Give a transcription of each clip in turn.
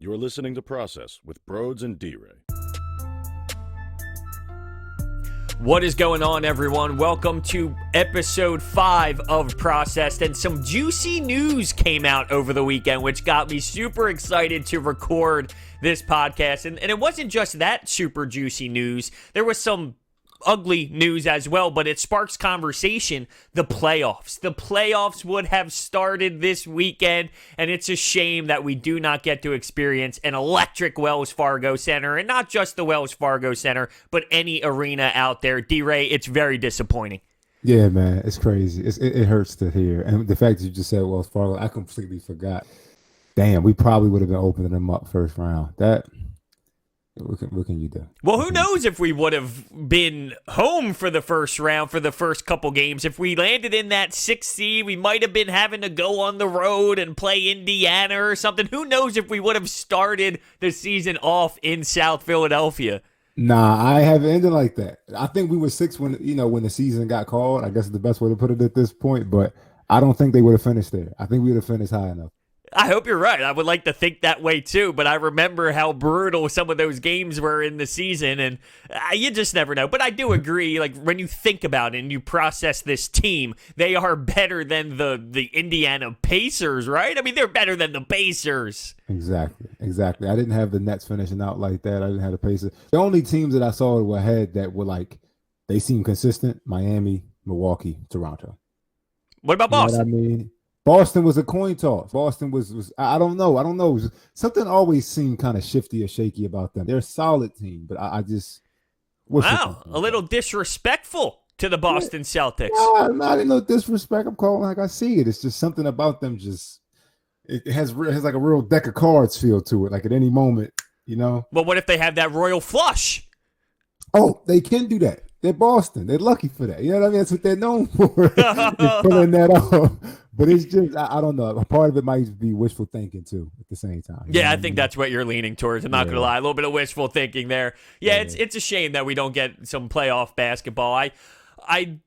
You're listening to Process with Brodes and D Rey. What is going on, everyone? Welcome to episode 5 of Processed, and some juicy news came out over the weekend, which got me super excited to record this podcast. And it wasn't just that super juicy news. There was some ugly news as well, but it sparks conversation. The playoffs would have started this weekend, and it's a shame that we do not get to experience an electric Wells Fargo Center, and not just the Wells Fargo Center, but any arena out there. D Rey, it's very disappointing. Yeah, man, it's crazy. It hurts to hear. And the fact that you just said Wells Fargo, I completely forgot. Damn, we probably would have been opening them up first round. What can you do? Well, who knows if we would have been home for the first round for the first couple games. If we landed in that 6th seed, we might have been having to go on the road and play Indiana or something. Who knows if we would have started the season off in South Philadelphia? Nah, I haven't ended like that. I think we were 6 when the season got called. I guess is the best way to put it at this point, but I don't think they would have finished there. I think we would have finished high enough. I hope you're right. I would like to think that way too, but I remember how brutal some of those games were in the season, and you just never know. But I do agree, like, when you think about it and you process this team, they are better than the Indiana Pacers, right? I mean, they're better than the Pacers. Exactly. I didn't have the Nets finishing out like that. I didn't have the Pacers. The only teams that I saw that were ahead that were like, they seem consistent: Miami, Milwaukee, Toronto. What about Boston? You know what I mean? Boston was a coin toss. Boston was I don't know. Something always seemed kind of shifty or shaky about them. They're a solid team, but I just... Wow, a little disrespectful to the Boston Celtics. No, not no disrespect. I'm calling like I see it. It's just something about them just... It has like a real deck of cards feel to it, like at any moment, you know? But what if they have that royal flush? Oh, they can do that. They're Boston. They're lucky for that. You know what I mean? That's what they're known for. They're pulling that off. But it's just, I don't know. A part of it might be wishful thinking, too, at the same time. Yeah, I think that's what you're leaning towards. I'm not going to lie. A little bit of wishful thinking there. Yeah, it's a shame that we don't get some playoff basketball.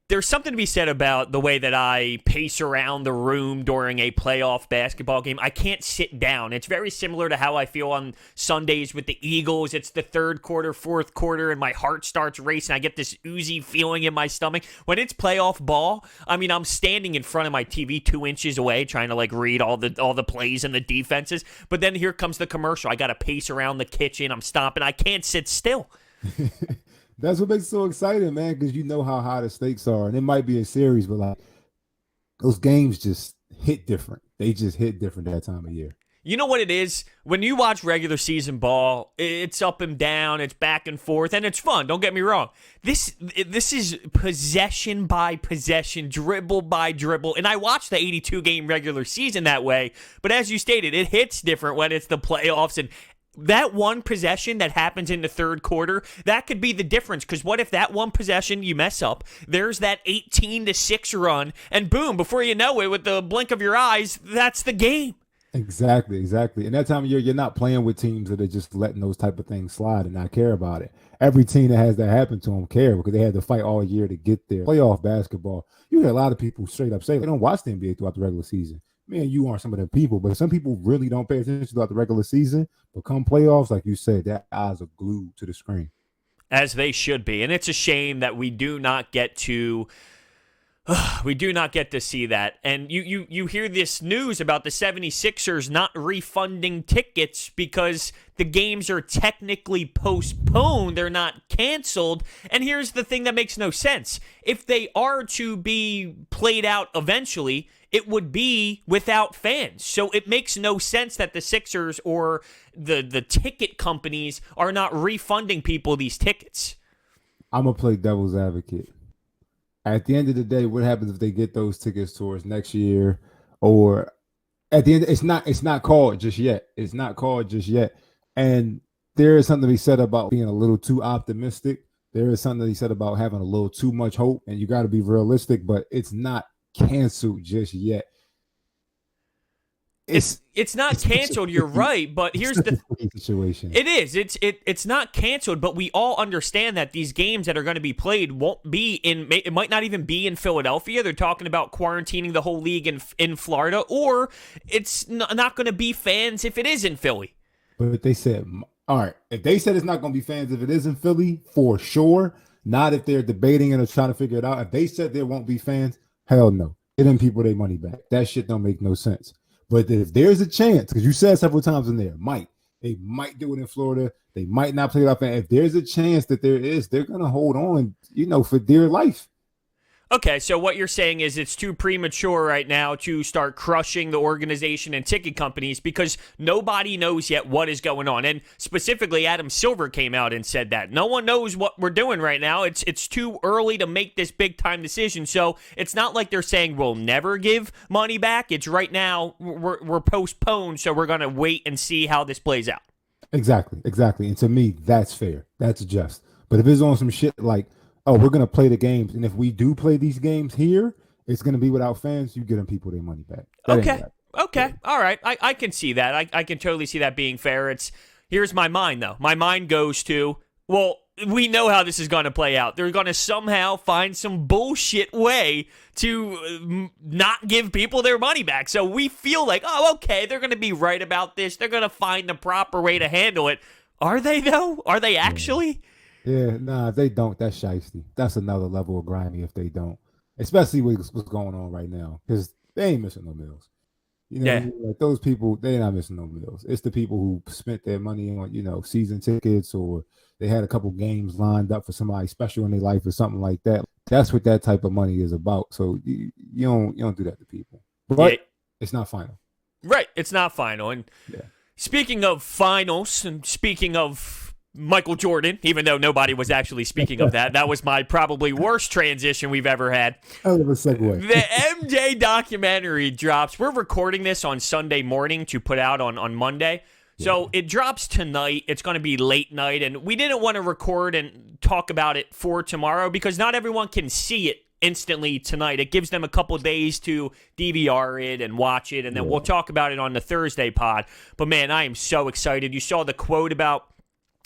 There's something to be said about the way that I pace around the room during a playoff basketball game. I can't sit down. It's very similar to how I feel on Sundays with the Eagles. It's the third quarter, fourth quarter, and my heart starts racing. I get this oozy feeling in my stomach. When it's playoff ball, I mean, I'm standing in front of my TV 2 inches away trying to like read all the plays and the defenses. But then here comes the commercial. I got to pace around the kitchen. I'm stomping. I can't sit still. That's what makes it so exciting, man, because you know how high the stakes are. And it might be a series, but like those games just hit different. They just hit different that time of year. You know what it is? When you watch regular season ball, it's up and down, it's back and forth, and it's fun. Don't get me wrong. This is possession by possession, dribble by dribble. And I watched the 82-game regular season that way. But as you stated, it hits different when it's the playoffs, and that one possession that happens in the third quarter, that could be the difference. Because what if that one possession you mess up, there's that 18-6 run, and boom, before you know it, with the blink of your eyes, that's the game. Exactly. And that time of year, you're not playing with teams that are just letting those type of things slide and not care about it. Every team that has that happen to them care because they had to fight all year to get there. Playoff basketball, you hear a lot of people straight up say they don't watch the NBA throughout the regular season. Man, you aren't some of them people, but some people really don't pay attention throughout the regular season. But come playoffs, like you said, their eyes are glued to the screen. As they should be. And it's a shame that we do not get to see that. And you hear this news about the 76ers not refunding tickets because the games are technically postponed. They're not canceled. And here's the thing that makes no sense. If they are to be played out eventually, it would be without fans. So it makes no sense that the Sixers or the ticket companies are not refunding people these tickets. I'm going to play devil's advocate. At the end of the day, what happens if they get those tickets towards next year? Or at the end, it's not called just yet. It's not called just yet. And there is something to be said about being a little too optimistic. There is something to be said about having a little too much hope. And you got to be realistic, but it's not canceled just yet. It's not canceled. You're right, but here's the situation. It is. It's not canceled, but we all understand that these games that are going to be played won't be in. It might not even be in Philadelphia. They're talking about quarantining the whole league in Florida, or it's not going to be fans if it is in Philly. But they said, all right, if they said it's not going to be fans, if it is in Philly, for sure. Not if they're debating it or trying to figure it out. If they said there won't be fans, hell no. Get them people their money back. That shit don't make no sense. But if there's a chance, because you said several times in there, they might do it in Florida. They might not play it off. If there's a chance that there is, they're going to hold on, for dear life. Okay, so what you're saying is it's too premature right now to start crushing the organization and ticket companies because nobody knows yet what is going on. And specifically, Adam Silver came out and said that. No one knows what we're doing right now. It's too early to make this big-time decision. So it's not like they're saying we'll never give money back. It's right now we're postponed, so we're going to wait and see how this plays out. Exactly. And to me, that's fair. That's just. But if it's on some shit like, oh, we're going to play the games, and if we do play these games here, it's going to be without fans, you get them people their money back. Okay. All right. I can see that. I can totally see that being fair. Here's my mind, though. My mind goes to, well, we know how this is going to play out. They're going to somehow find some bullshit way to not give people their money back. So we feel like, oh, okay, they're going to be right about this. They're going to find the proper way to handle it. Are they, though? Are they actually? Yeah, nah, if they don't, that's shiesty. That's another level of grimy if they don't. Especially with what's going on right now. Because they ain't missing no meals. What I mean? Like those people, they're not missing no meals. It's the people who spent their money on, season tickets, or they had a couple games lined up for somebody special in their life or something like that. That's what that type of money is about. So you don't do that to people. But it's not final. Right, it's not final. And speaking of finals, and speaking of Michael Jordan, even though nobody was actually speaking of that. That was my probably worst transition we've ever had. Hell of a segue. The MJ documentary drops. We're recording this on Sunday morning to put out on Monday. So it drops tonight. It's going to be late night, and we didn't want to record and talk about it for tomorrow because not everyone can see it instantly tonight. It gives them a couple days to DVR it and watch it, and then we'll talk about it on the Thursday pod. But, man, I am so excited. You saw the quote about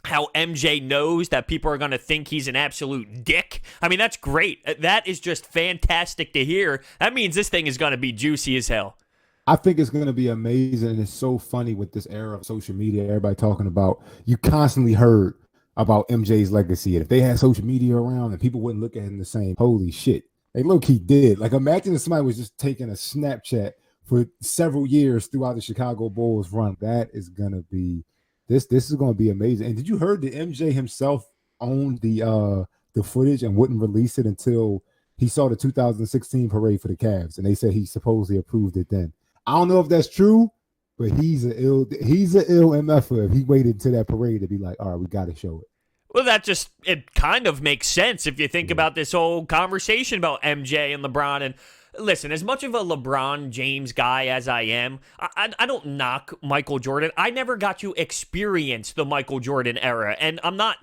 how MJ knows that people are going to think he's an absolute dick. I mean, that's great. That is just fantastic to hear. That means this thing is going to be juicy as hell. I think it's going to be amazing. And it's so funny with this era of social media, everybody talking about, you constantly heard about MJ's legacy. And if they had social media around and people wouldn't look at him the same, holy shit. They low-key did. Like, imagine if somebody was just taking a Snapchat for several years throughout the Chicago Bulls run. That is going to be... This is going to be amazing. And did you heard that MJ himself owned the footage and wouldn't release it until he saw the 2016 parade for the Cavs, and they said he supposedly approved it then. I don't know if that's true, but he's an ill MFer if he waited until that parade to be like, all right, we got to show it. Well, it kind of makes sense if you think about this whole conversation about MJ and LeBron. And listen, as much of a LeBron James guy as I am, I don't knock Michael Jordan. I never got to experience the Michael Jordan era, and I'm not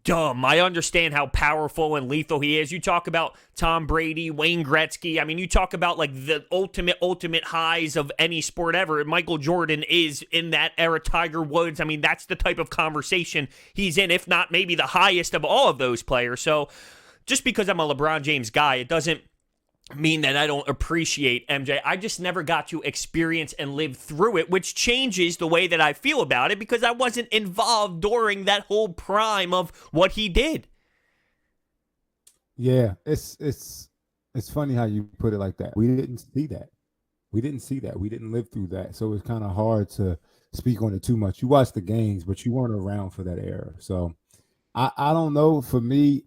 dumb. I understand how powerful and lethal he is. You talk about Tom Brady, Wayne Gretzky. I mean, you talk about like the ultimate highs of any sport ever. Michael Jordan is in that era. Tiger Woods. I mean, that's the type of conversation he's in, if not maybe the highest of all of those players. So just because I'm a LeBron James guy, it doesn't mean that I don't appreciate MJ. I just never got to experience and live through it, which changes the way that I feel about it because I wasn't involved during that whole prime of what he did. Yeah, it's funny how you put it like that. We didn't see that. We didn't live through that. So it's kind of hard to speak on it too much. You watched the games, but you weren't around for that era. So I don't know. For me,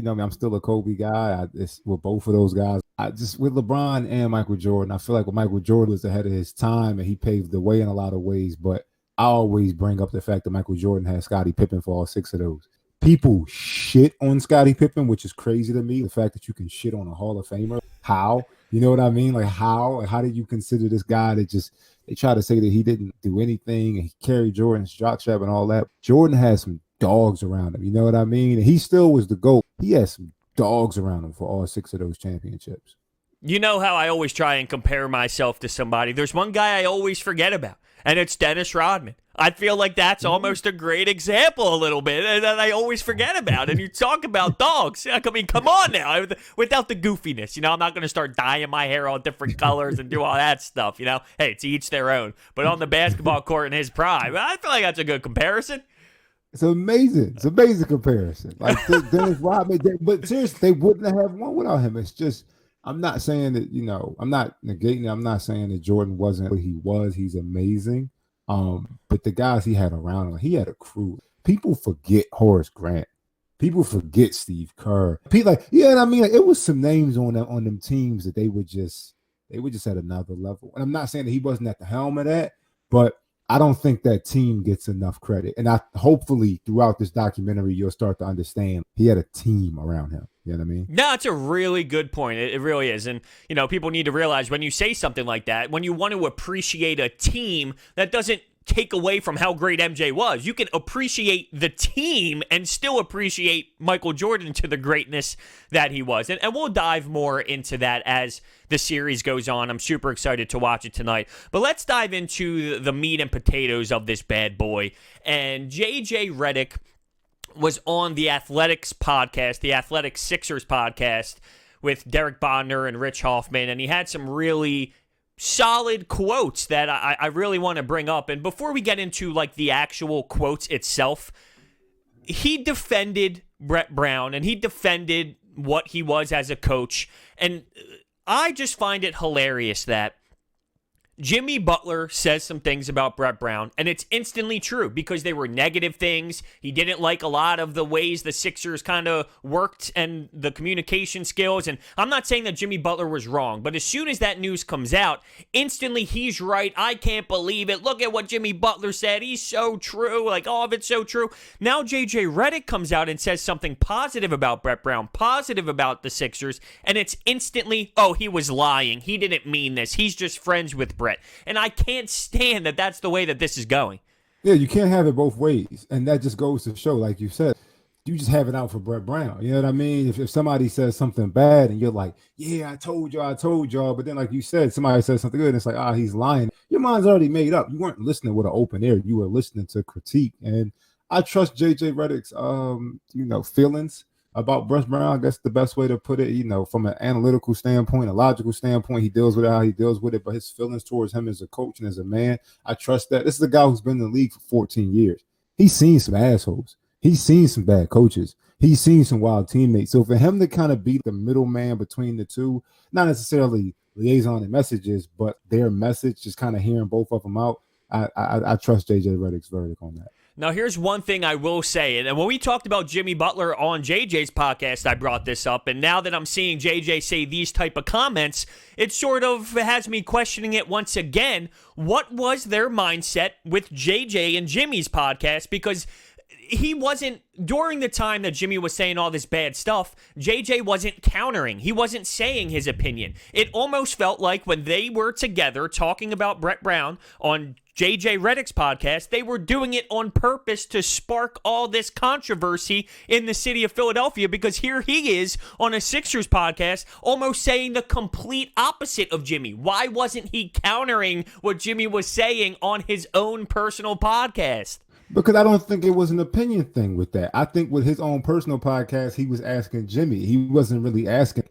I'm still a Kobe guy. It's with both of those guys. With LeBron and Michael Jordan, I feel like Michael Jordan was ahead of his time and he paved the way in a lot of ways. But I always bring up the fact that Michael Jordan had Scottie Pippen for all 6 of those. People shit on Scottie Pippen, which is crazy to me. The fact that you can shit on a Hall of Famer. How? You know what I mean? Like how? Like, how did you consider this guy that they try to say that he didn't do anything and he carried Jordan's jockstrap and all that. Jordan had some dogs around him. You know what I mean? And he still was the GOAT. He had some dogs around him for all 6 of those championships. You know how I always try and compare myself to somebody. There's one guy I always forget about, and it's Dennis Rodman. I feel like that's almost a great example a little bit, and that I always forget about. And you talk about dogs. I mean, come on now. Without the goofiness, I'm not going to start dyeing my hair all different colors and do all that stuff, Hey, to each their own. But on the basketball court in his prime, I feel like that's a good comparison. It's amazing. It's an amazing comparison. Like Dennis Rodman, but seriously, they wouldn't have won without him. It's just, I'm not saying that, I'm not negating it. I'm not saying that Jordan wasn't what he was. He's amazing. But the guys he had around him, he had a crew. People forget Horace Grant. People forget Steve Kerr. People it was some names on them teams that they were just at another level. And I'm not saying that he wasn't at the helm of that, but I don't think that team gets enough credit. And hopefully throughout this documentary, you'll start to understand he had a team around him. You know what I mean? No, it's a really good point. It really is. And, people need to realize when you say something like that, when you want to appreciate a team, that doesn't take away from how great MJ was. You can appreciate the team and still appreciate Michael Jordan to the greatness that he was. And we'll dive more into that as the series goes on. I'm super excited to watch it tonight. But let's dive into the meat and potatoes of this bad boy. And JJ Redick was on the Athletics podcast, the Athletic Sixers podcast, with Derek Bodner and Rich Hoffman, and he had some really solid quotes that I really want to bring up. And before we get into the actual quotes itself, he defended Brett Brown and he defended what he was as a coach. And I just find it hilarious that Jimmy Butler says some things about Brett Brown, and it's instantly true because they were negative things. He didn't like a lot of the ways the Sixers kind of worked and the communication skills, and I'm not saying that Jimmy Butler was wrong, but as soon as that news comes out, instantly he's right. I can't believe it. Look at what Jimmy Butler said. He's so true. All of it's so true. Now JJ Redick comes out and says something positive about Brett Brown, positive about the Sixers, and it's instantly, oh, he was lying. He didn't mean this. He's just friends with Brett. And I can't stand that that's the way that this is going. Yeah, you can't have it both ways. And that just goes to show, like you said, you just have it out for Brett Brown. You know what I mean? If somebody says something bad and you're like, yeah, I told y'all. But then, like you said, somebody says something good and it's like, he's lying. Your mind's already made up. You weren't listening with an open ear. You were listening to critique. And I trust JJ Redick's, feelings about Brett Brown. I guess the best way to put it, from an analytical standpoint, a logical standpoint, he deals with it how he deals with it, but his feelings towards him as a coach and as a man, I trust that. This is a guy who's been in the league for 14 years. He's seen some assholes. He's seen some bad coaches. He's seen some wild teammates. So for him to kind of be the middleman between the two, not necessarily liaison and messages, but their message, just kind of hearing both of them out, I trust JJ Redick's verdict on that. Now, here's one thing I will say, and when we talked about Jimmy Butler on JJ's podcast, I brought this up, and now that I'm seeing JJ say these type of comments, it sort of has me questioning it once again. What was their mindset with JJ and Jimmy's podcast? Because he wasn't, during the time that Jimmy was saying all this bad stuff, JJ wasn't countering. He wasn't saying his opinion. It almost felt like when they were together talking about Brett Brown on JJ Redick's podcast, they were doing it on purpose to spark all this controversy in the city of Philadelphia, because here he is on a Sixers podcast almost saying the complete opposite of Jimmy. Why wasn't he countering what Jimmy was saying on his own personal podcast? Because I don't think it was an opinion thing with that. I think with his own personal podcast, he was asking Jimmy. He wasn't really asking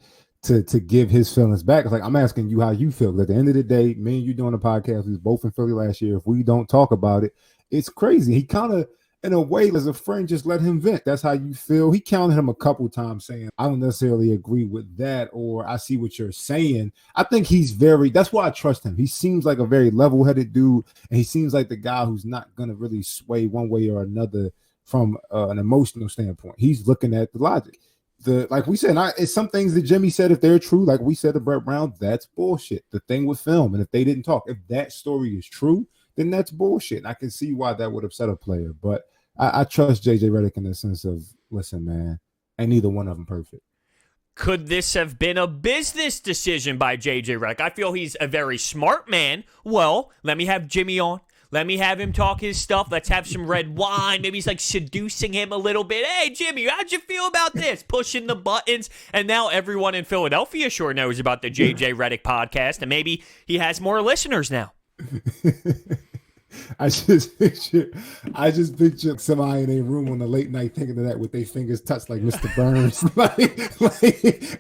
to give his feelings back. It's like, I'm asking you how you feel. At the end of the day, me and you doing a podcast, we was both in Philly last year. If we don't talk about it, it's crazy. He kind of, in a way, as a friend, just let him vent. That's how you feel. He counted him a couple times saying, I don't necessarily agree with that, or I see what you're saying. I think that's why I trust him. He seems like a very level-headed dude, and he seems like the guy who's not going to really sway one way or another from an emotional standpoint. He's looking at the logic. Like we said, it's some things that Jimmy said, if they're true, like we said to Brett Brown, that's bullshit. The thing with film, and if they didn't talk, if that story is true, then that's bullshit. And I can see why that would upset a player. But I trust JJ Redick in the sense of, listen, man, ain't neither one of them perfect. Could this have been a business decision by JJ Redick? I feel he's a very smart man. Well, let me have Jimmy on. Let me have him talk his stuff. Let's have some red wine. Maybe he's seducing him a little bit. Hey, Jimmy, how'd you feel about this? Pushing the buttons. And now everyone in Philadelphia sure knows about the JJ Redick podcast. And maybe he has more listeners now. I just picture somebody in a room on a late night thinking of that with their fingers touched like Mr. Burns,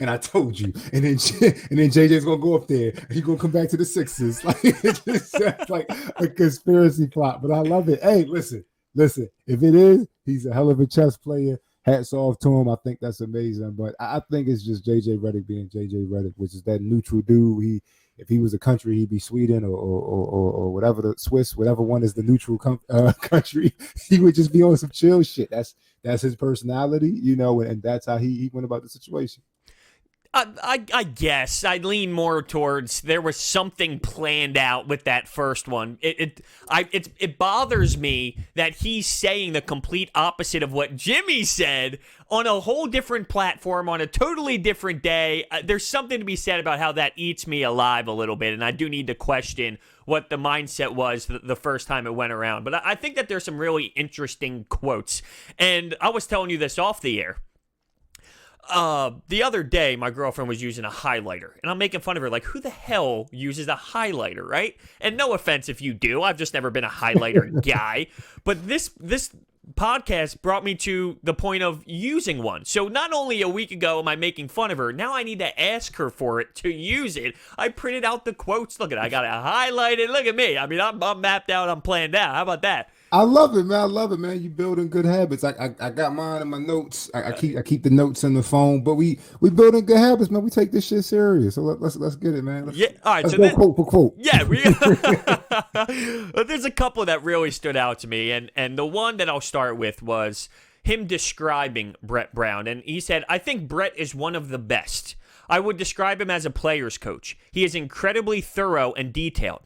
and I told you, and then JJ's gonna go up there, and he's gonna come back to the Sixers, like it just sounds like a conspiracy plot. But I love it. Hey, listen, if it is, he's a hell of a chess player. Hats off to him. I think that's amazing. But I think it's just JJ Redick being JJ Redick, which is that neutral dude. If he was a country, he'd be Sweden or whatever, the Swiss, whatever one is the neutral country. He would just be on some chill shit. That's his personality, you know, and that's how he went about the situation. I guess I'd lean more towards there was something planned out with that first one. It bothers me that he's saying the complete opposite of what Jimmy said on a whole different platform on a totally different day. There's something to be said about how that eats me alive a little bit, and I do need to question what the mindset was the first time it went around. But I think that there's some really interesting quotes, and I was telling you this off the air. The other day, my girlfriend was using a highlighter, and I'm making fun of her, like, who the hell uses a highlighter, right? And no offense if you do, I've just never been a highlighter guy, but this podcast brought me to the point of using one. So not only a week ago am I making fun of her, now I need to ask her for it to use it. I printed out the quotes. Look at it, I got it highlighted. Look at me. I mean, I'm mapped out, I'm planned out. How about that? I love it, man. You building good habits. I got mine in my notes. I keep the notes in the phone. But we building good habits, man. We take this shit serious. So let's get it, man. Yeah. All right. Let's go quote for quote. Yeah. There's a couple that really stood out to me, and the one that I'll start with was him describing Brett Brown, and he said, "I think Brett is one of the best. I would describe him as a player's coach. He is incredibly thorough and detailed.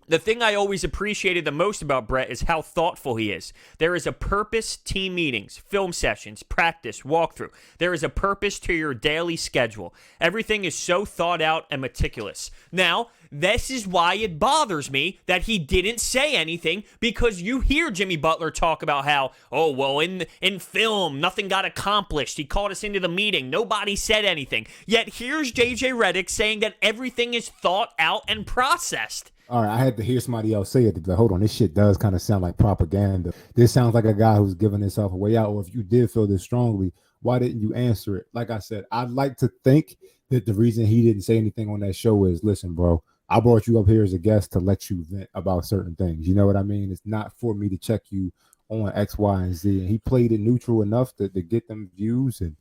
The thing I always appreciated the most about Brett is how thoughtful he is. There is a purpose, team meetings, film sessions, practice, walkthrough. There is a purpose to your daily schedule. Everything is so thought out and meticulous." Now, this is why it bothers me that he didn't say anything, because you hear Jimmy Butler talk about how, oh, well, in film, nothing got accomplished. He called us into the meeting. Nobody said anything. Yet here's JJ Redick saying that everything is thought out and processed. All right, I had to hear somebody else say it, but hold on, this shit does kind of sound like propaganda. This sounds like a guy who's giving himself a way out, or if you did feel this strongly, why didn't you answer it? Like I said, I'd like to think that the reason he didn't say anything on that show is, listen, bro, I brought you up here as a guest to let you vent about certain things. You know what I mean? It's not for me to check you on X, Y, and Z. And he played it neutral enough to get them views, and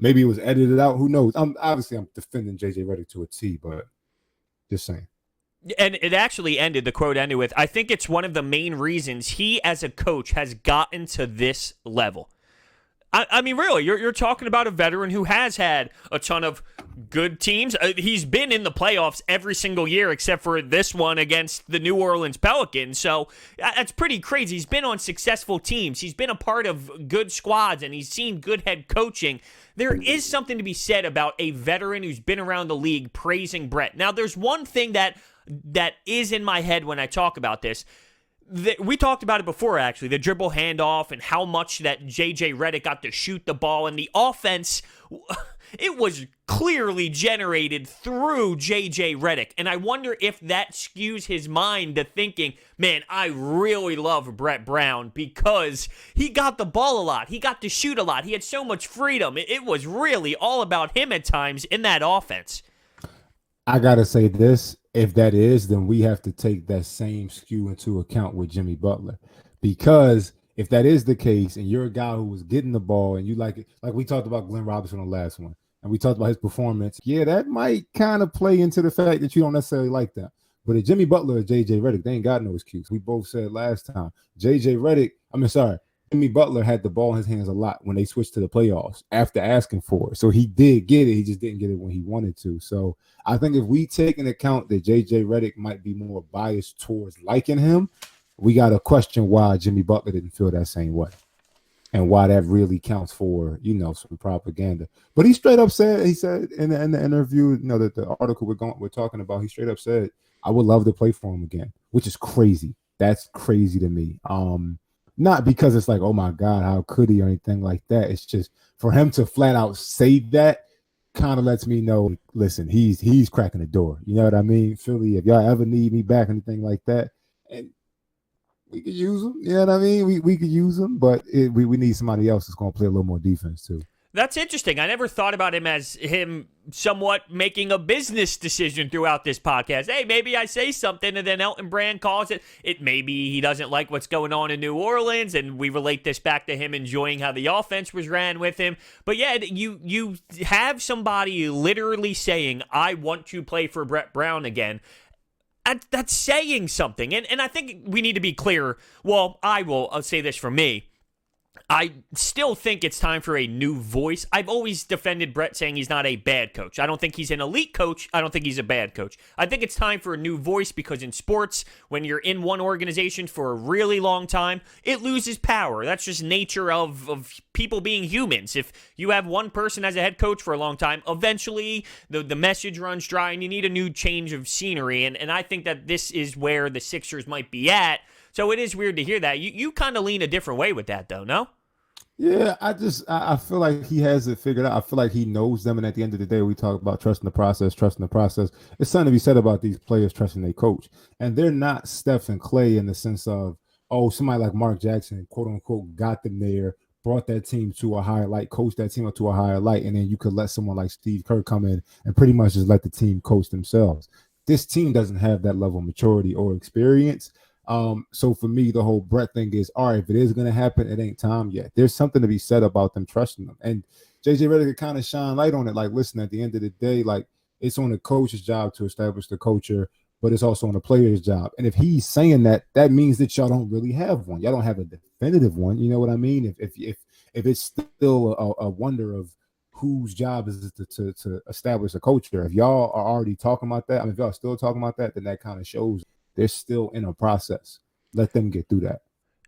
maybe it was edited out. Who knows? I'm defending JJ Redick to a T, but just saying. And it actually ended, the quote ended with, "I think it's one of the main reasons he as a coach has gotten to this level." I mean, really, you're talking about a veteran who has had a ton of good teams. He's been in the playoffs every single year except for this one against the New Orleans Pelicans. So that's pretty crazy. He's been on successful teams. He's been a part of good squads, and he's seen good head coaching. There is something to be said about a veteran who's been around the league praising Brett. Now, there's one thing that is in my head when I talk about this. We talked about it before, actually, the dribble handoff and how much that JJ Redick got to shoot the ball, and the offense, it was clearly generated through JJ Redick. And I wonder if that skews his mind to thinking, man, I really love Brett Brown because he got the ball a lot. He got to shoot a lot. He had so much freedom. It was really all about him at times in that offense. I got to say this. If that is, then we have to take that same skew into account with Jimmy Butler. Because if that is the case, and you're a guy who was getting the ball and you like it, like we talked about Glenn Robinson on the last one, and we talked about his performance, yeah, that might kind of play into the fact that you don't necessarily like that. But if Jimmy Butler or JJ Redick, they ain't got no excuse. We both said last time, Jimmy Butler had the ball in his hands a lot when they switched to the playoffs after asking for it. So he did get it. He just didn't get it when he wanted to. So I think if we take into account that JJ Redick might be more biased towards liking him, we got to question why Jimmy Butler didn't feel that same way and why that really counts for, some propaganda. But he straight up said, he said in the interview, that the article we're talking about, he straight up said, I would love to play for him again, which is crazy. That's crazy to me. Not because it's like, oh my God, how could he or anything like that. It's just for him to flat out say that kind of lets me know, listen, he's cracking the door. You know what I mean? Philly, if y'all ever need me back, anything like that. And We could use him. You know what I mean? We could use him, but we need somebody else that's going to play a little more defense too. That's interesting. I never thought about him as him somewhat making a business decision throughout this podcast. Hey, maybe I say something and then Elton Brand calls it. Maybe he doesn't like what's going on in New Orleans, and we relate this back to him enjoying how the offense was ran with him. But yeah, you have somebody literally saying, I want to play for Brett Brown again. That's saying something. And I think we need to be clear. Well, I'll say this for me. I still think it's time for a new voice. I've always defended Brett saying he's not a bad coach. I don't think he's an elite coach. I don't think he's a bad coach. I think it's time for a new voice because in sports, when you're in one organization for a really long time, it loses power. That's just nature of people being humans. If you have one person as a head coach for a long time, eventually the message runs dry and you need a new change of scenery. And I think that this is where the Sixers might be at. So it is weird to hear that. You kind of lean a different way with that, though, no? Yeah, I feel like he has it figured out. I feel like he knows them, and at the end of the day, we talk about trusting the process. It's something to be said about these players trusting their coach. And they're not Steph and Clay in the sense of, oh, somebody like Mark Jackson, quote unquote, got them there, brought that team to a higher light, coached that team up to a higher light, and then you could let someone like Steve Kerr come in and pretty much just let the team coach themselves. This team doesn't have that level of maturity or experience. So for me, the whole Brett thing is, all right, if it is going to happen, it ain't time yet. There's something to be said about them trusting them. And JJ Redick kind of shine light on it. Like, listen, at the end of the day, like, it's on the coach's job to establish the culture, but it's also on the player's job. And if he's saying that, that means that y'all don't really have one. Y'all don't have a definitive one. You know what I mean? If it's still a wonder of whose job is it to establish a culture. If y'all are already talking about that, I mean, if y'all are still talking about that, then that kind of shows they're still in a process. Let them get through that.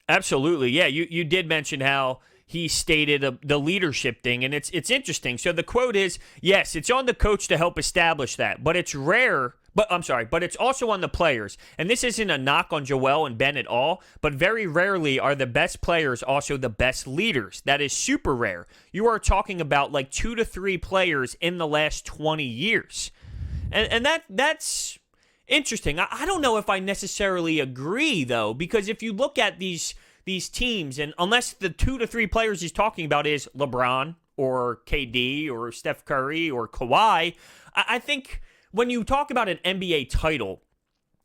Absolutely. Yeah, you did mention how he stated the leadership thing, and it's interesting. So the quote is, yes, it's on the coach to help establish that, but it's it's also on the players. And this isn't a knock on Joel and Ben at all, but very rarely are the best players also the best leaders. That is super rare. You are talking about like 2 to 3 players in the last 20 years. And that's interesting. I don't know if I necessarily agree, though, because if you look at these teams, and unless the 2 to 3 players he's talking about is LeBron or KD or Steph Curry or Kawhi, I think when you talk about an NBA title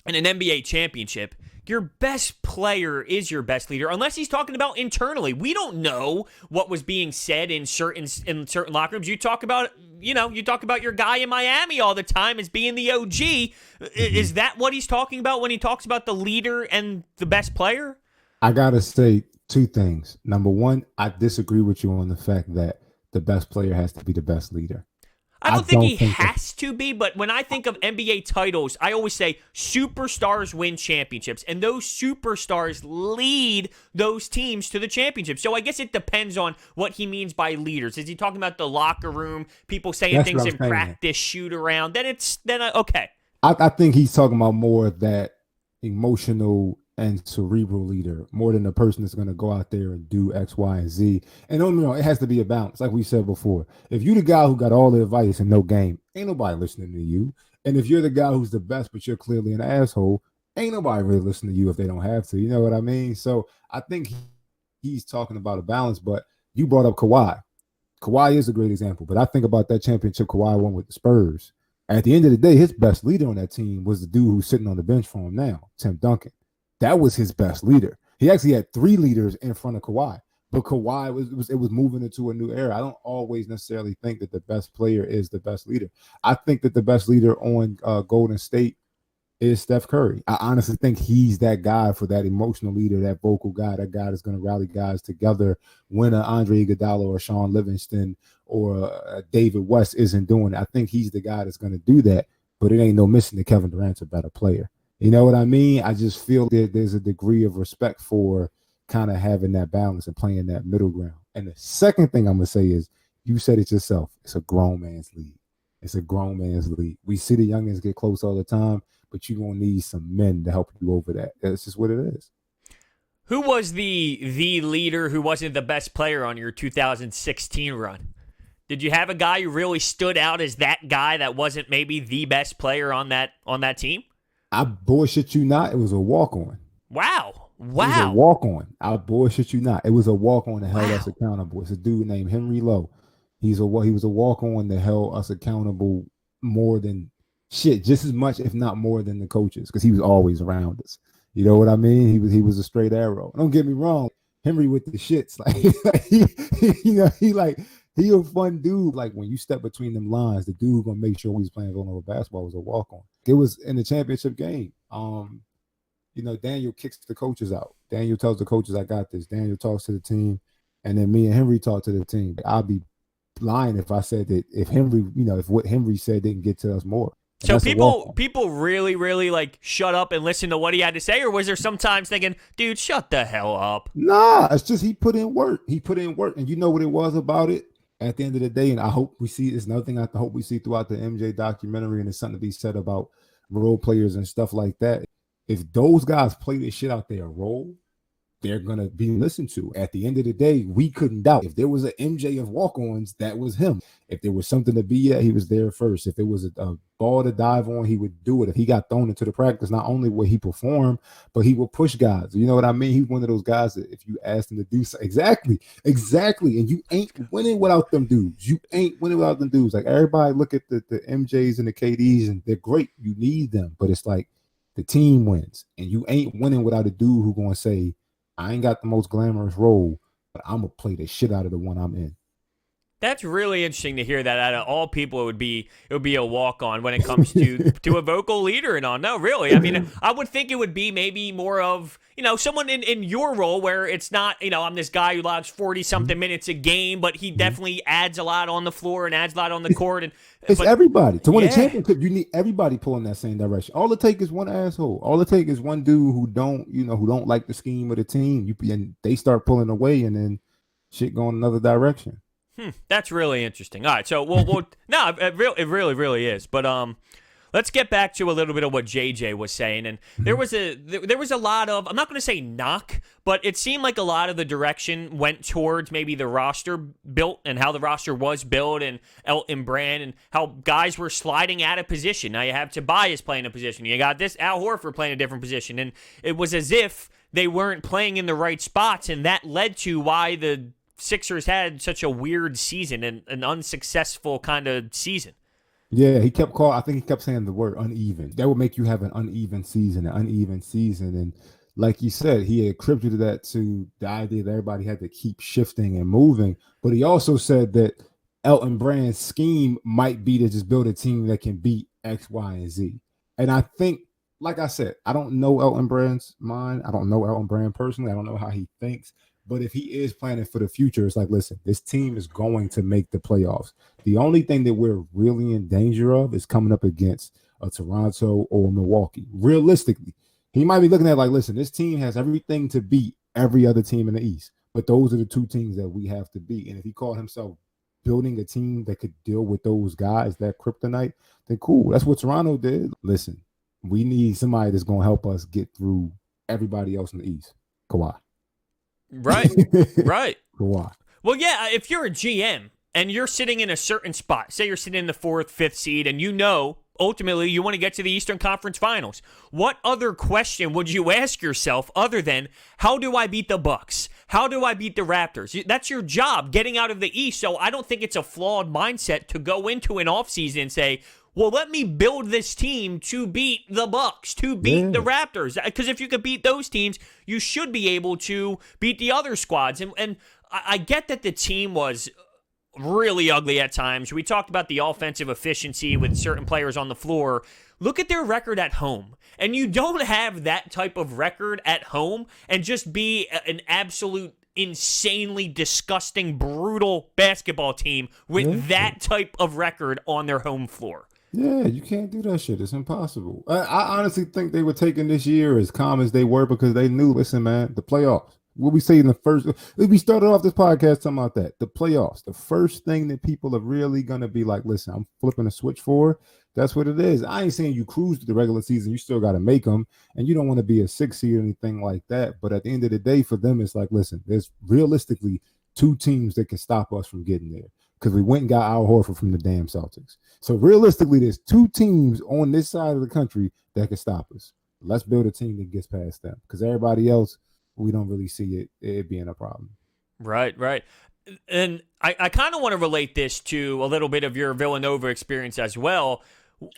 and an NBA championship, your best player is your best leader, unless he's talking about internally. We don't know what was being said in certain locker rooms. You talk about your guy in Miami all the time as being the OG. Is that what he's talking about when he talks about the leader and the best player? I gotta say 2 things. Number one, I disagree with you on the fact that the best player has to be the best leader. I don't think he has to be, but when I think of NBA titles, I always say superstars win championships, and those superstars lead those teams to the championship. So I guess it depends on what he means by leaders. Is he talking about the locker room, people saying things in practice, shoot around? Okay. I think he's talking about more of that emotional and cerebral leader, more than the person that's going to go out there and do X, Y, and Z. And don't get me wrong, it has to be a balance. Like we said before, if you're the guy who got all the advice and no game, ain't nobody listening to you. And if you're the guy who's the best, but you're clearly an asshole, ain't nobody really listening to you if they don't have to. You know what I mean? So I think he's talking about a balance, but you brought up Kawhi. Kawhi is a great example, but I think about that championship Kawhi won with the Spurs. At the end of the day, his best leader on that team was the dude who's sitting on the bench for him now, Tim Duncan. That was his best leader. He actually had 3 leaders in front of Kawhi, but Kawhi was moving into a new era. I don't always necessarily think that the best player is the best leader. I think that the best leader on Golden State is Steph Curry. I honestly think he's that guy for that emotional leader, that vocal guy, that guy that's going to rally guys together when Andre Iguodala or Sean Livingston or David West isn't doing it. I think he's the guy that's going to do that, but it ain't no missing that Kevin Durant's a better player. You know what I mean? I just feel that there's a degree of respect for kind of having that balance and playing that middle ground. And the second thing I'm going to say is, you said it yourself, it's a grown man's league. It's a grown man's league. We see the youngins get close all the time, but you're going to need some men to help you over that. That's just what it is. Who was the leader who wasn't the best player on your 2016 run? Did you have a guy who really stood out as that guy that wasn't maybe the best player on that team? I bullshit you not. It was a walk-on. Wow. It was a Wow. walk-on. I bullshit you not. It was a walk-on that held us Wow. accountable. It's a dude named Henry Lowe. He was a walk-on that held us accountable more than shit, just as much, if not more, than the coaches, because he was always around us. You know what I mean? He was a straight arrow. Don't get me wrong, Henry with the shits, he a fun dude. Like when you step between them lines, the dude gonna make sure he's playing Villanova basketball was a walk-on. It was in the championship game. Daniel kicks the coaches out. Daniel tells the coaches, I got this. Daniel talks to the team, and then me and Henry talk to the team. I'll be lying if I said that if what Henry said didn't get to us more. And So that's a walk-on. people really, really like shut up and listen to what he had to say, or was there sometimes thinking, dude, shut the hell up? Nah, it's just he put in work. And you know what it was about it? At the end of the day, and I hope we see, it's another thing I hope we see throughout the MJ documentary, and it's something to be said about role players and stuff like that. If those guys play this shit out their role, they're going to be listened to. At the end of the day, we couldn't doubt. If there was an MJ of walk-ons, that was him. If there was something to be at, he was there first. If it was a ball to dive on, he would do it. If he got thrown into the practice, not only would he perform, but he would push guys. You know what I mean? He's one of those guys that if you ask him to do so, exactly. And you ain't winning without them dudes. Like everybody look at the MJs and the KDs, and they're great. You need them, but it's like the team wins, and you ain't winning without a dude who's going to say, I ain't got the most glamorous role, but I'm going to play the shit out of the one I'm in. That's really interesting to hear that. Out of all people, it would be a walk-on when it comes to a vocal leader and all. No, really. I mean, I would think it would be maybe more of, someone in your role where it's not, I'm this guy who logs 40-something minutes a game, but he definitely adds a lot on the floor and adds a lot on the court. But everybody. To win a championship, you need everybody pulling that same direction. All it takes is one asshole. All it takes is one dude who don't like the scheme of the team. And they start pulling away, and then shit going another direction. That's really interesting. All right, so no, it really, really is. But let's get back to a little bit of what JJ was saying. And there was a lot of, I'm not going to say knock, but it seemed like a lot of the direction went towards maybe the roster built and how the roster was built, and Elton Brand, and how guys were sliding out of position. Now you have Tobias playing a position. You got this Al Horford playing a different position, and it was as if they weren't playing in the right spots, and that led to why the Sixers had such a weird season and an unsuccessful kind of season. Yeah, I think he kept saying the word uneven. That would make you have an uneven season. And like you said, he attributed that to the idea that everybody had to keep shifting and moving. But he also said that Elton Brand's scheme might be to just build a team that can beat X, Y, and Z. And I think, like I said, I don't know Elton Brand's mind. I don't know Elton Brand personally. I don't know how he thinks. But if he is planning for the future, it's like, listen, this team is going to make the playoffs. The only thing that we're really in danger of is coming up against a Toronto or Milwaukee. Realistically, he might be looking at like, listen, this team has everything to beat every other team in the East. But those are the two teams that we have to beat. And if he called himself building a team that could deal with those guys, that kryptonite, then cool. That's what Toronto did. Listen, we need somebody that's going to help us get through everybody else in the East. Kawhi. Right. Kawhi. Well, yeah, if you're a GM and you're sitting in a certain spot, say you're sitting in the 4th, 5th seed, and ultimately you want to get to the Eastern Conference Finals, what other question would you ask yourself other than, how do I beat the Bucks? How do I beat the Raptors? That's your job, getting out of the East. So I don't think it's a flawed mindset to go into an offseason and say, well, let me build this team to beat the Bucks, to beat the Raptors. Because if you could beat those teams, you should be able to beat the other squads. And I get that the team was really ugly at times. We talked about the offensive efficiency with certain players on the floor. Look at their record at home. And you don't have that type of record at home and just be an absolute insanely disgusting, brutal basketball team with that type of record on their home floor. Yeah, you can't do that shit. It's impossible. I honestly think they were taking this year as calm as they were because they knew, listen, man, the playoffs. What we say in the first, we started off this podcast talking about that. The playoffs, the first thing that people are really going to be like, listen, I'm flipping a switch for. That's what it is. I ain't saying you cruise to the regular season. You still got to make them, and you don't want to be a 6 seed or anything like that. But at the end of the day, for them, it's like, listen, there's realistically 2 teams that can stop us from getting there. Because we went and got Al Horford from the damn Celtics. So realistically, there's 2 teams on this side of the country that can stop us. Let's build a team that gets past them. Because everybody else, we don't really see it being a problem. Right, right. And I kind of want to relate this to a little bit of your Villanova experience as well.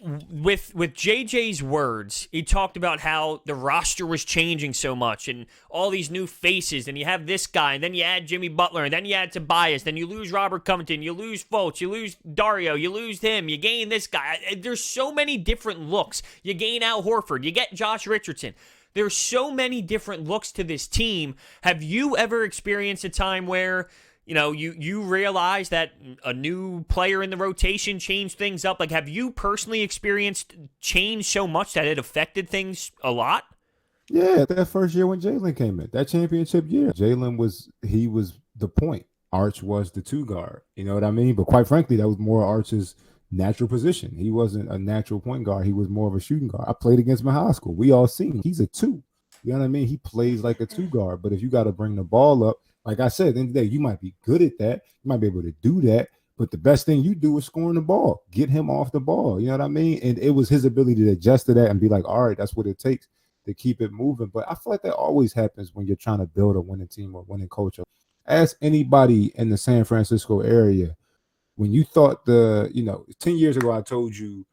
With JJ's words, he talked about how the roster was changing so much and all these new faces, and you have this guy, and then you add Jimmy Butler, and then you add Tobias, then you lose Robert Covington, you lose Fultz, you lose Dario, you lose him, you gain this guy. There's so many different looks. You gain Al Horford, you get Josh Richardson. There's so many different looks to this team. Have you ever experienced a time where you realize that a new player in the rotation changed things up? Like, have you personally experienced change so much that it affected things a lot? Yeah, that first year when Jalen came in, that championship year, Jalen was the point. Arch was the two guard. You know what I mean? But quite frankly, that was more Arch's natural position. He wasn't a natural point guard. He was more of a shooting guard. I played against him in high school. We all seen he's a two. You know what I mean? He plays like a two guard. But if you got to bring the ball up, like I said, at the end of the day, you might be good at that. You might be able to do that. But the best thing you do is scoring the ball. Get him off the ball. You know what I mean? And it was his ability to adjust to that and be like, all right, that's what it takes to keep it moving. But I feel like that always happens when you're trying to build a winning team or winning culture. Ask anybody in the San Francisco area, when you thought 10 years ago, I told you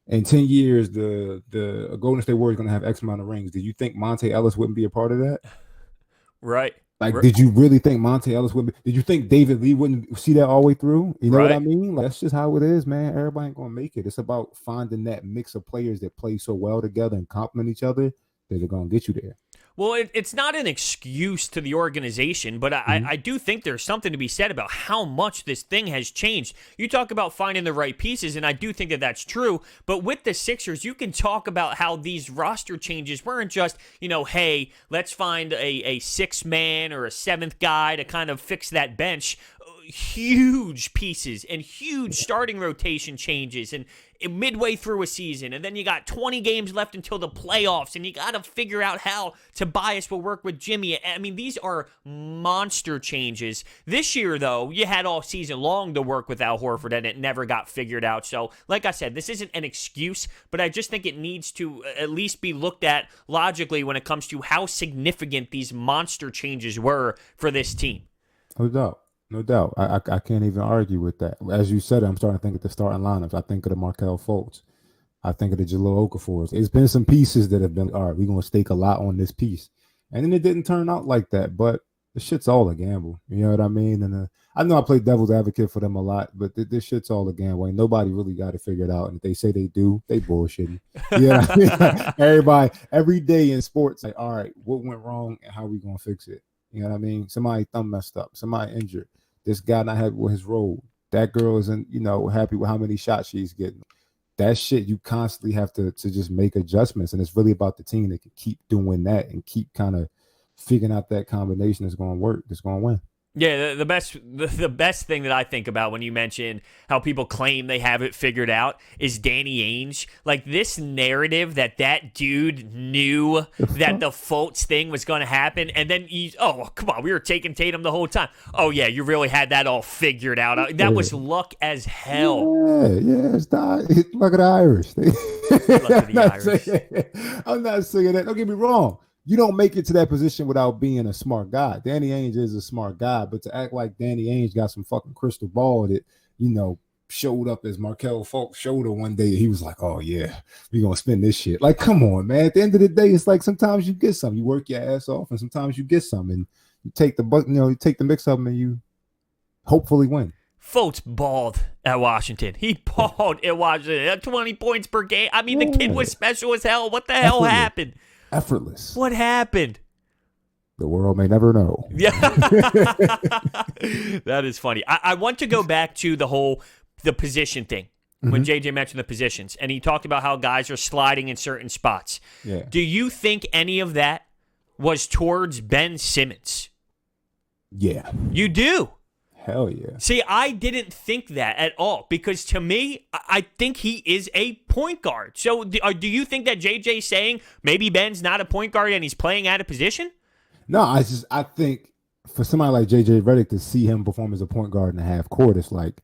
in 10 years, the Golden State Warriors going to have X amount of rings. Did you think Monte Ellis wouldn't be a part of that? Right. Like, did you really think Monte Ellis would be? Did you think David Lee wouldn't see that all the way through? You know what I mean? Like, that's just how it is, man. Everybody ain't going to make it. It's about finding that mix of players that play so well together and complement each other that are going to get you there. Well, it's not an excuse to the organization, but I do think there's something to be said about how much this thing has changed. You talk about finding the right pieces, and I do think that that's true. But with the Sixers, you can talk about how these roster changes weren't just, hey, let's find a sixth man or a seventh guy to kind of fix that bench. Huge pieces and huge starting rotation changes and midway through a season, and then you got 20 games left until the playoffs, and you got to figure out how Tobias will work with Jimmy. I mean, these are monster changes. This year, though, you had all season long to work with Al Horford, and it never got figured out. So, like I said, this isn't an excuse, but I just think it needs to at least be looked at logically when it comes to how significant these monster changes were for this team. No doubt. No doubt. I can't even argue with that. As you said, I'm starting to think of the starting lineups. I think of the Markelle Fultz. I think of the Jahlil Okafors. It's been some pieces that have been, all right, we're going to stake a lot on this piece. And then it didn't turn out like that. But the shit's all a gamble. You know what I mean? And I know I play devil's advocate for them a lot, but this shit's all a gamble. Ain't nobody really got it figured out. And if they say they do, they bullshitting. Yeah, I mean? Everybody, every day in sports, like, all right, what went wrong and how we going to fix it? You know what I mean? Somebody thumb messed up. Somebody injured. This guy not happy with his role. That girl isn't, happy with how many shots she's getting. That shit, you constantly have to just make adjustments. And it's really about the team that can keep doing that and keep kind of figuring out that combination that's going to work, that's going to win. Yeah, the best thing that I think about when you mention how people claim they have it figured out is Danny Ainge. Like, this narrative that dude knew that the Fultz thing was going to happen, and then come on, we were taking Tatum the whole time. Oh yeah, you really had that all figured out. That was luck as hell. Yeah, it's luck of the Irish. Luck of the Irish. I'm not saying that. Don't get me wrong. You don't make it to that position without being a smart guy. Danny Ainge is a smart guy, but to act like Danny Ainge got some fucking crystal ball that, showed up as Markelle Fultz's shoulder one day, he was like, oh yeah, we're going to spend this shit. Like, come on, man. At the end of the day, it's like sometimes you get some. You work your ass off, and sometimes you get some, and you take the mix of them, and you hopefully win. Fultz balled at Washington. He balled at Washington at 20 points per game. I mean, the kid was special as hell. What the hell happened? Effortless. What happened? The world may never know. Yeah. That is funny. I want to go back to the position thing when JJ mentioned the positions, and he talked about how guys are sliding in certain spots. Yeah. Do you think any of that was towards Ben Simmons? Yeah. You do? Hell yeah. See, I didn't think that at all because to me, I think he is a point guard. So do you think that JJ's saying maybe Ben's not a point guard and he's playing out of position? No, I think for somebody like JJ Redick to see him perform as a point guard in the half court, it's like,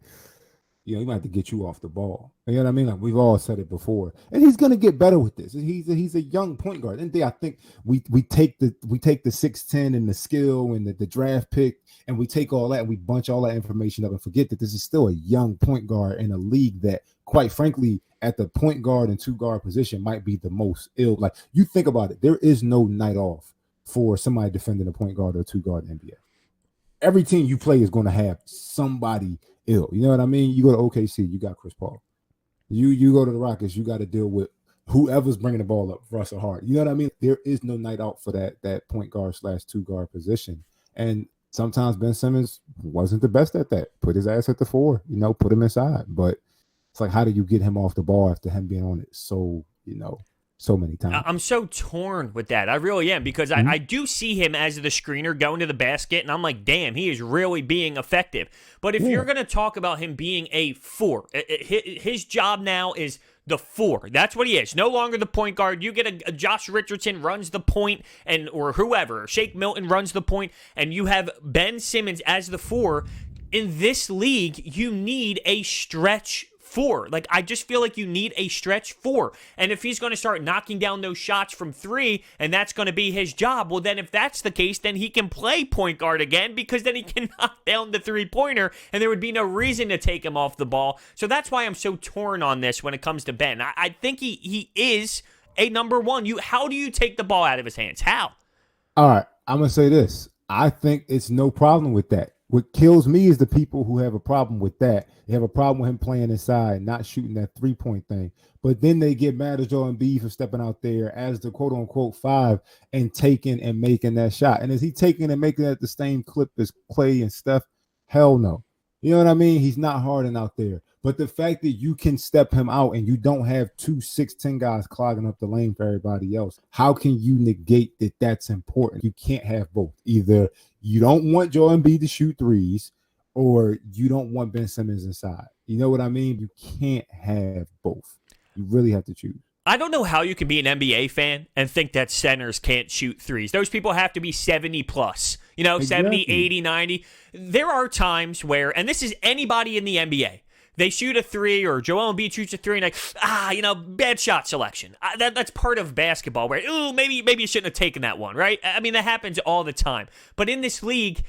he might have to get you off the ball. You know what I mean? Like we've all said it before, and he's gonna get better with this. He's a young point guard. And I think we take the 6'10" and the skill and the draft pick, and we take all that and we bunch all that information up and forget that this is still a young point guard in a league that, quite frankly, at the point guard and 2-guard position might be the most ill. Like you think about it, there is no night off for somebody defending a point guard or 2-guard in the NBA. Every team you play is going to have somebody ill. You know what I mean? You go to OKC, you got Chris Paul. You go to the Rockets, you got to deal with whoever's bringing the ball up, Russell Hart. You know what I mean? There is no night out for that point guard / 2-guard position. And sometimes Ben Simmons wasn't the best at that. Put his ass at the 4, put him inside. But it's like, how do you get him off the ball after him being on it so many times? I'm so torn with that. I really am, because I do see him as the screener going to the basket, and I'm like, damn, he is really being effective. But if you're going to talk about him being a 4, his job now is the 4. That's what he is. No longer the point guard. You get a Josh Richardson runs the point, or whoever, Shake Milton runs the point, and you have Ben Simmons as the 4. In this league, you need a stretch 4. Like, I just feel like you need a stretch 4. And if he's going to start knocking down those shots from 3, and that's going to be his job, well, then if that's the case, then he can play point guard again, because then he can knock down the 3-pointer, and there would be no reason to take him off the ball. So that's why I'm so torn on this when it comes to Ben. I think he is a number 1. How do you take the ball out of his hands? How? All right, I'm going to say this. I think it's no problem with that. What kills me is the people who have a problem with that. They have a problem with him playing inside, not shooting that 3-point thing. But then they get mad at Joel Embiid for stepping out there as the quote-unquote 5 and taking and making that shot. And is he taking and making it at the same clip as Clay and Steph? Hell no. You know what I mean? He's not Harden out there. But the fact that you can step him out and you don't have 2 6'10" guys clogging up the lane for everybody else, how can you negate that that's important? You can't have both. Either you don't want Joel Embiid to shoot threes, or you don't want Ben Simmons inside. You know what I mean? You can't have both. You really have to choose. I don't know how you can be an NBA fan and think that centers can't shoot threes. Those people have to be 70 plus, exactly. 70, 80, 90. There are times where, and this is anybody in the NBA, they shoot a 3, or Joel Embiid shoots a 3, and bad shot selection. That's part of basketball, where, maybe you shouldn't have taken that one, right? I mean, that happens all the time. But in this league,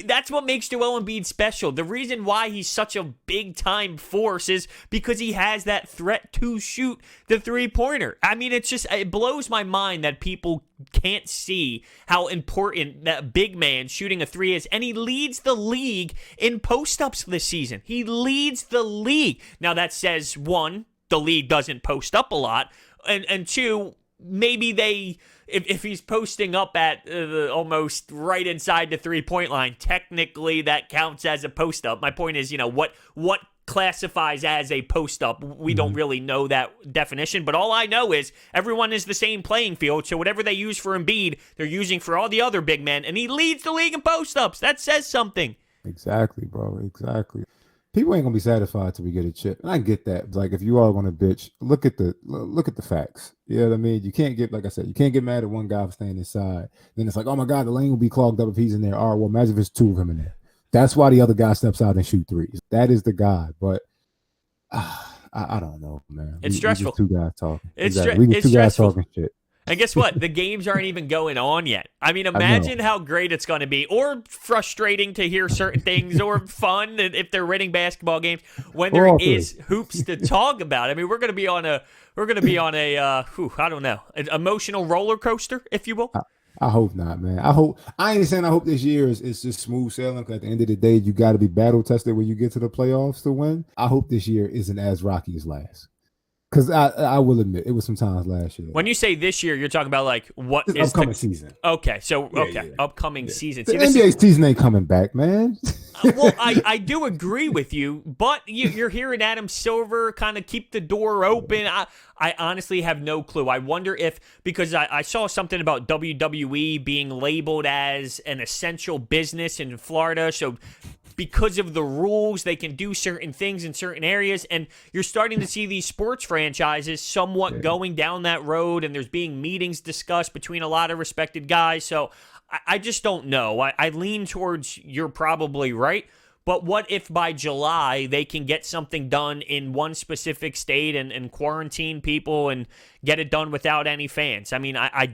that's what makes Joel Embiid special. The reason why he's such a big-time force is because he has that threat to shoot the 3-pointer. I mean, it blows my mind that people can't see how important that big man shooting a 3 is, and he leads the league in post-ups this season. He leads the league. Now, that says, 1, the league doesn't post up a lot, and 2, maybe if he's posting up at almost right inside the 3-point line, technically that counts as a post-up. My point is, what classifies as a post-up. We don't really know that definition, but all I know is everyone is the same playing field, so whatever they use for Embiid, they're using for all the other big men, and he leads the league in post-ups. That says something. Exactly, bro. Exactly. People ain't gonna be satisfied till we get a chip, and I get that. Like, if you are gonna bitch, look at the facts. You know what I mean? You can't get, like I said, you can't get mad at one guy for staying inside. Then it's like, oh my God, the lane will be clogged up if he's in there. All right, well, imagine if it's 2 of him in there. That's why the other guy steps out and shoot 3s. That is the guy. But I don't know, man. It's stressful. We just 2 guys talking. It's It's 2 guys talking shit. And guess what? The games aren't even going on yet. I mean, imagine how great it's going to be, or frustrating to hear certain things, or fun if they're winning basketball games when there is hoops to talk about. I mean, we're going to be on a I don't know, an emotional roller coaster, if you will. I hope not, man. I ain't saying I hope this year is just smooth sailing, because at the end of the day, you got to be battle tested when you get to the playoffs to win. I hope this year isn't as rocky as last. Because I will admit, it was some times last year. When you say this year, you're talking about like what this is upcoming season. Okay, so upcoming season. The NBA season ain't coming back, man. Well, I do agree with you, but you're hearing Adam Silver kind of keep the door open. I honestly have no clue. I wonder if, because I saw something about WWE being labeled as an essential business in Florida, so because of the rules, they can do certain things in certain areas, and you're starting to see these sports franchises somewhat going down that road, and there's being meetings discussed between a lot of respected guys, so I just don't know. I lean towards you're probably right, But what if by July they can get something done in one specific state and quarantine people and get it done without any fans? I mean, I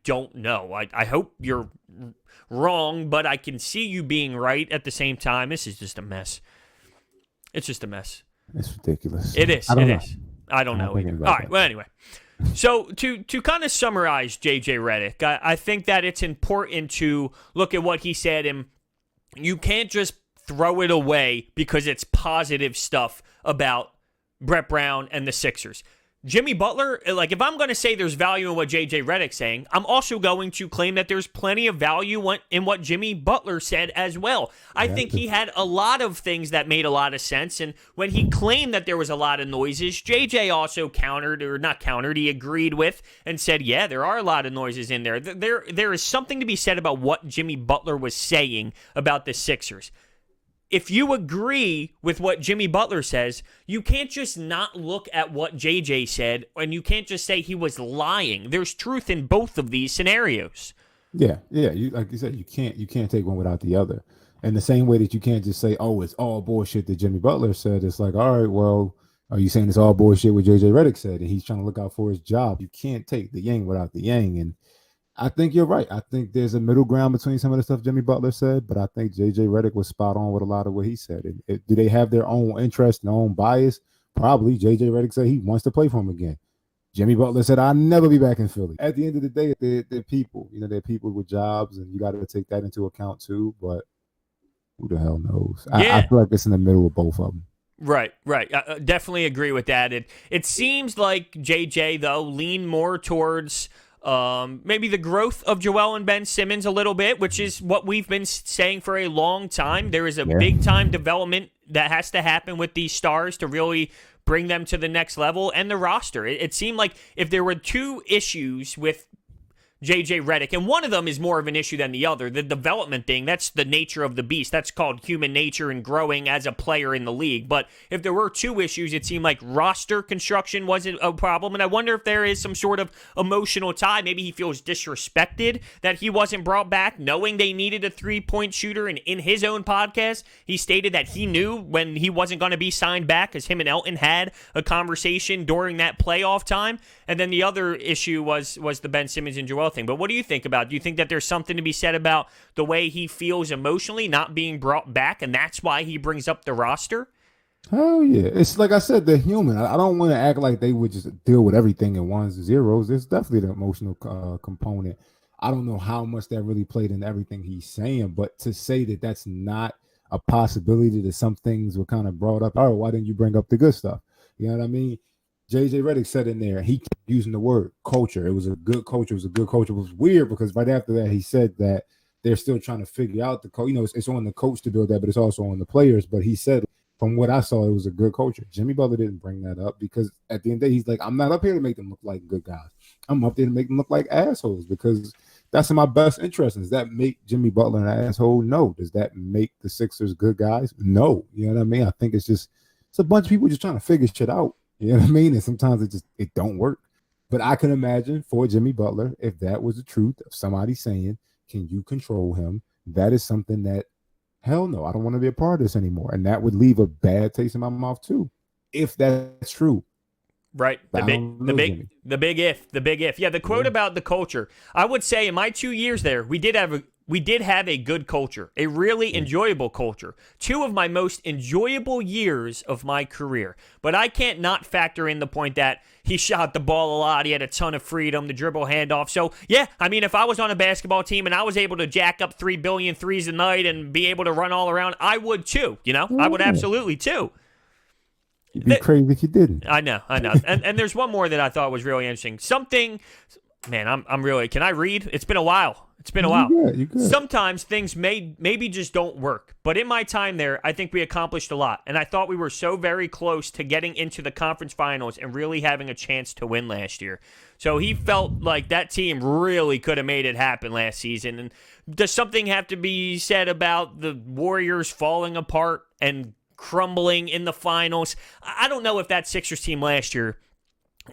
don't know. I hope you're wrong, but I can see you being right at the same time. This is just a mess. It's just a mess. It's ridiculous. It is. It is. I don't know either. All right. Well, anyway. So to kind of summarize JJ Redick, I think that it's important to look at what he said, and you can't just throw it away because it's positive stuff about Brett Brown and the Sixers. Jimmy Butler, like if I'm going to say there's value in what JJ Redick's saying, I'm also going to claim that there's plenty of value in what Jimmy Butler said as well. I think he had a lot of things that made a lot of sense, and when he claimed that there was a lot of noises, JJ also he agreed with and said, yeah, there are a lot of noises in there. There is something to be said about what Jimmy Butler was saying about the Sixers. If you agree with what Jimmy Butler says, you can't just not look at what JJ said, and you can't just say he was lying. There's truth in both of these scenarios. Yeah. Like you said, you can't take one without the other. And the same way that you can't just say, oh, it's all bullshit that Jimmy Butler said. It's like, all right, well, are you saying it's all bullshit what JJ Redick said, and he's trying to look out for his job? You can't take the yang without the yang. And I think you're right. I think there's a middle ground between some of the stuff Jimmy Butler said, but I think JJ Redick was spot on with a lot of what he said. Do they have their own interest and their own bias? Probably. JJ Redick said he wants to play for him again. Jimmy Butler said, I'll never be back in Philly. At the end of the day, they're people. They're people with jobs, and you got to take that into account too. But who the hell knows? Yeah. I feel like it's in the middle of both of them. Right. I definitely agree with that. It seems like JJ, though, leaned more towards maybe the growth of Joel and Ben Simmons a little bit, which is what we've been saying for a long time. There is a big-time development that has to happen with these stars to really bring them to the next level, and the roster. It seemed like if there were two issues with JJ Redick, and one of them is more of an issue than the other. The development thing, that's the nature of the beast. That's called human nature and growing as a player in the league. But if there were two issues, it seemed like roster construction wasn't a problem. And I wonder if there is some sort of emotional tie. Maybe he feels disrespected that he wasn't brought back, knowing they needed a three-point shooter. And in his own podcast, he stated that he knew when he wasn't going to be signed back, because him and Elton had a conversation during that playoff time. And then the other issue was the Ben Simmons and Joel thing. But what do you think about it? Do you think that there's something to be said about the way he feels emotionally not being brought back, and that's why he brings up the roster? Hell yeah. It's like I said, they're human. I don't want to act like they would just deal with everything in ones and zeros. There's definitely the emotional component. I don't know how much that really played into everything he's saying, but to say that that's not a possibility, that some things were kind of brought up. All right, why didn't you bring up the good stuff? You know what I mean? JJ Redick said in there, he kept using the word culture. It was a good culture. It was a good culture. It was weird because right after that, he said that they're still trying to figure out the coach. It's on the coach to build that, but it's also on the players. But he said, from what I saw, it was a good culture. Jimmy Butler didn't bring that up because at the end of the day, he's like, I'm not up here to make them look like good guys. I'm up there to make them look like assholes because that's in my best interest. Does that make Jimmy Butler an asshole? No. Does that make the Sixers good guys? No. You know what I mean? I think it's a bunch of people just trying to figure shit out. You know what I mean? And sometimes it don't work. But I can imagine for Jimmy Butler, if that was the truth of somebody saying, can you control him? That is something that, hell no, I don't want to be a part of this anymore. And that would leave a bad taste in my mouth too, if that's true. Right. The big if. Yeah, the quote about the culture. I would say in my 2 years there, we did have a good culture, a really enjoyable culture. 2 of my most enjoyable years of my career. But I can't not factor in the point that he shot the ball a lot. He had a ton of freedom, the dribble handoff. So, yeah, I mean, if I was on a basketball team and I was able to jack up 3 billion threes a night and be able to run all around, I would too. I would absolutely too. You'd be crazy if you didn't. I know. And there's one more that I thought was really interesting. Man, I'm really, can I read? It's been a while. You good. Sometimes things maybe just don't work. But in my time there, I think we accomplished a lot. And I thought we were so very close to getting into the conference finals and really having a chance to win last year. So he felt like that team really could have made it happen last season. And does something have to be said about the Warriors falling apart and crumbling in the finals? I don't know if that Sixers team last year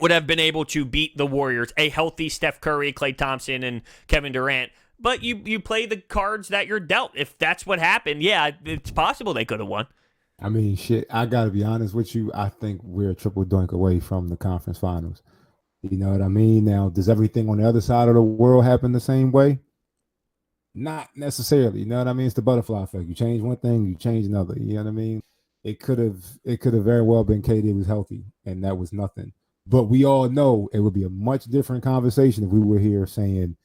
would have been able to beat the Warriors, a healthy Steph Curry, Klay Thompson, and Kevin Durant. but you play the cards that you're dealt. If that's what happened, yeah, it's possible they could have won. I mean, shit, I got to be honest with you. I think we're a triple dunk away from the conference finals. You know what I mean? Now, does everything on the other side of the world happen the same way? Not necessarily. You know what I mean? It's the butterfly effect. You change one thing, you change another. You know what I mean? It could have very well been KD was healthy, and that was nothing. But we all know it would be a much different conversation if we were here saying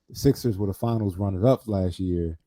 the Sixers were the finals runners-up last year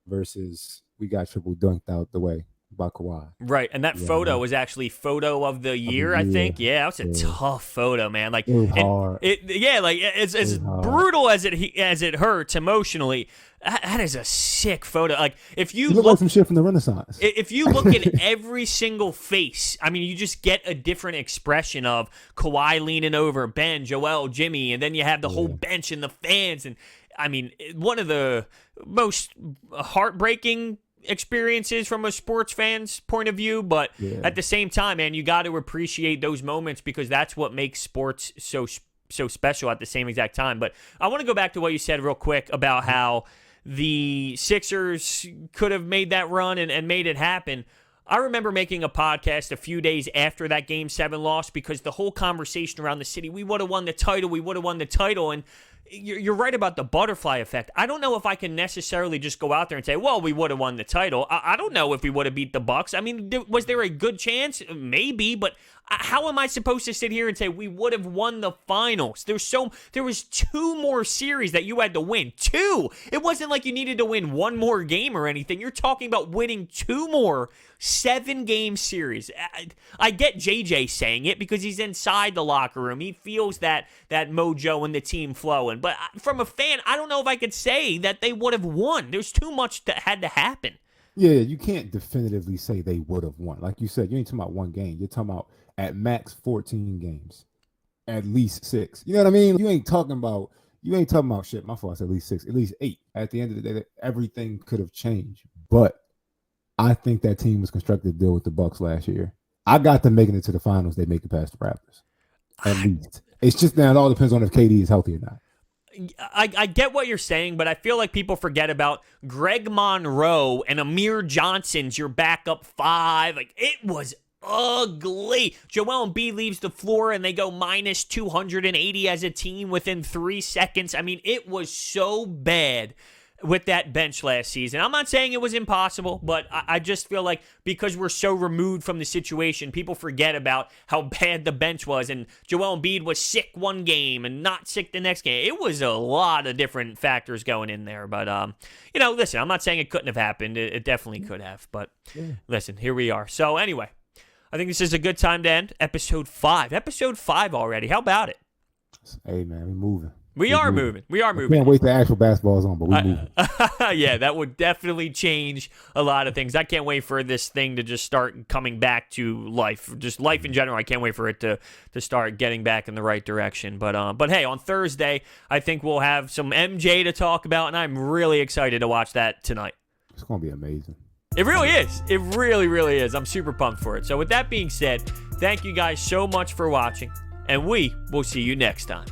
versus we got triple dunked out the way by Kawhi. Right, and that photo was actually photo of the year, I think. Yeah, that was a tough photo, man. Like it was hard. It's brutal as it hurts emotionally. That is a sick photo. Like if you look like some shit from the Renaissance. If you look at every single face, I mean, you just get a different expression of Kawhi leaning over, Ben, Joel, Jimmy, and then you have the whole bench and the fans. And I mean, one of the most heartbreaking experiences from a sports fan's point of view, but at the same time, man, you got to appreciate those moments because that's what makes sports so special at the same exact time. But I want to go back to what you said real quick about how the Sixers could have made that run and made it happen. I remember making a podcast a few days after that Game 7 loss because the whole conversation around the city, we would have won the title, and you're right about the butterfly effect. I don't know if I can necessarily just go out there and say, well, we would have won the title. I don't know if we would have beat the Bucks. I mean, was there a good chance? Maybe, but how am I supposed to sit here and say we would have won the finals? There was 2 more series that you had to win. 2. It wasn't like you needed to win 1 more game or anything. You're talking about winning 2 more 7-game series. I get JJ saying it because he's inside the locker room. He feels that mojo and the team flowing. But from a fan, I don't know if I could say that they would have won. There's too much that had to happen. Yeah, you can't definitively say they would have won. Like you said, you ain't talking about one game. You're talking about at max 14 games, at least 6. You know what I mean? You ain't talking about shit. My fault. At least 6, at least 8. At the end of the day, everything could have changed. But I think that team was constructed to deal with the Bucks last year. I got them making it to the finals. They make it past the Raptors. At least. It's just now it all depends on if KD is healthy or not. I get what you're saying, but I feel like people forget about Greg Monroe and Amir Johnson's your backup 5. Like, it was ugly. Joel Embiid leaves the floor and they go minus 280 as a team within 3 seconds. I mean, it was so bad with that bench last season. I'm not saying it was impossible, but I just feel like because we're so removed from the situation, people forget about how bad the bench was. And Joel Embiid was sick one game and not sick the next game. It was a lot of different factors going in there. But, listen, I'm not saying it couldn't have happened. It definitely could have. But listen, here we are. So anyway, I think this is a good time to end episode 5. Episode 5 already. How about it? Hey, man, we're moving. We are moving. I can't wait till actual basketball is on, but we're moving. Yeah, that would definitely change a lot of things. I can't wait for this thing to just start coming back to life. Just life in general. I can't wait for it to start getting back in the right direction. But hey, on Thursday, I think we'll have some MJ to talk about, and I'm really excited to watch that tonight. It's going to be amazing. It really is. It really, really is. I'm super pumped for it. So with that being said, thank you guys so much for watching, and we will see you next time.